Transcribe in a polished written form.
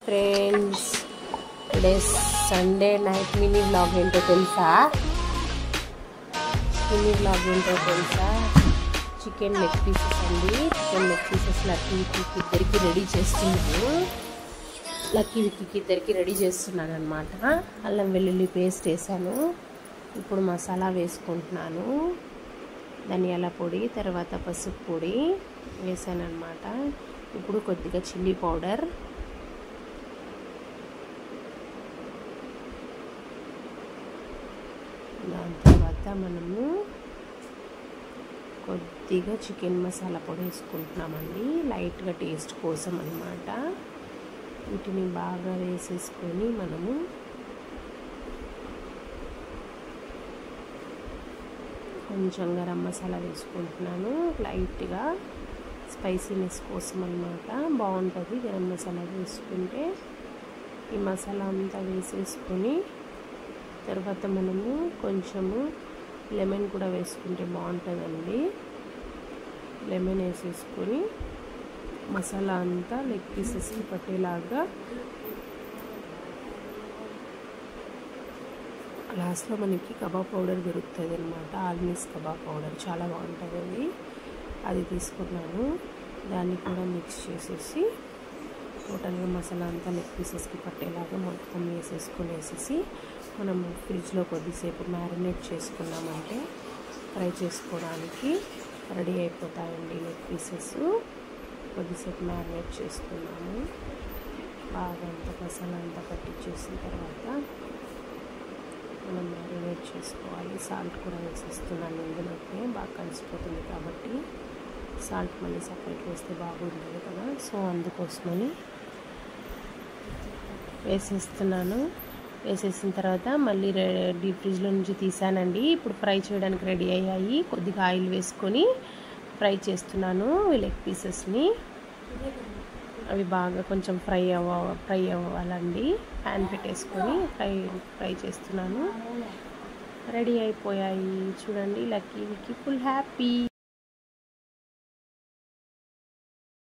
Friends, today Sunday night mini vlog ఏంటో తెలుసా? Chicken leg pieces అండి. చికెన్ లెగ్ పీసెస్ లక్కీ విక్కీకి ఇద్దరికి ready చేస్తున్నాను అనమాట. అల్లం వెల్లుల్లి పేస్ట్ వేసాను. ఇప్పుడు మసాలా వేసుకుంటున్నాను. ధనియాల పొడి, తర్వాత పసుపు పొడి వేసాను అనమాట. ఇప్పుడు కొద్దిగా చిల్లీ పౌడర్, దాని తర్వాత మనము కొద్దిగా చికెన్ మసాలా పొడి వేసుకుంటున్నామండి, లైట్గా టేస్ట్ కోసం అన్నమాట. వీటిని బాగా వేసేసుకొని మనము కొంచెం గరం మసాలా వేసుకుంటున్నాను, లైట్గా స్పైసీనెస్ కోసం అన్నమాట. బాగుంటుంది గరం మసాలా వేసుకుంటే. ఈ మసాలా అంతా వేసేసుకొని తర్వాత మనము కొంచెము లెమన్ కూడా వేసుకుంటే బాగుంటుందండి. లెమన్ వేసేసుకొని మసాలా అంతా లెగ్ పీసెస్కి పట్టేలాగా లాస్ట్లో మనకి కబాబ్ పౌడర్ దొరుకుతుంది అనమాట. ఆల్మీస్ కబాబ్ పౌడర్ చాలా బాగుంటుంది అది తీసుకున్నాను. దాన్ని కూడా మిక్స్ చేసేసి టోటల్గా మసాలా అంతా లెగ్ పీసెస్కి పట్టేలాగా మొత్తం వేసేసి మనం ఫ్రిడ్జ్లో కొద్దిసేపు మ్యారినేట్ చేసుకున్నామంటే ఫ్రై చేసుకోవడానికి రెడీ అయిపోతాయండి లెగ్ పీసెస్. కొద్దిసేపు మ్యారినేట్ చేసుకున్నాము. బాగా అంతా మసాలా అంతా పట్టించేసిన తర్వాత మనం మ్యారినేట్ చేసుకోవాలి. సాల్ట్ కూడా వేసేస్తున్నాను ఇందులోకి, బాగా కలిసిపోతుంది కాబట్టి. సాల్ట్ మళ్ళీ సపరేట్ వేస్తే బాగుంటుంది కదా, సో అందుకోసమని వేసేస్తున్నాను. వేసేసిన తర్వాత మళ్ళీ డీప్ ఫ్రిడ్జ్లో నుంచి తీసానండి. ఇప్పుడు ఫ్రై చేయడానికి రెడీ అయ్యాయి. కొద్దిగా ఆయిల్ వేసుకొని ఫ్రై చేస్తున్నాను ఈ లెగ్ పీసెస్ని. అవి బాగా కొంచెం ఫ్రై అవ్వాలండి. ప్యాన్ పెట్టేసుకొని ఫ్రై చేస్తున్నాను. రెడీ అయిపోయాయి చూడండి. Lucky Vicky full happy.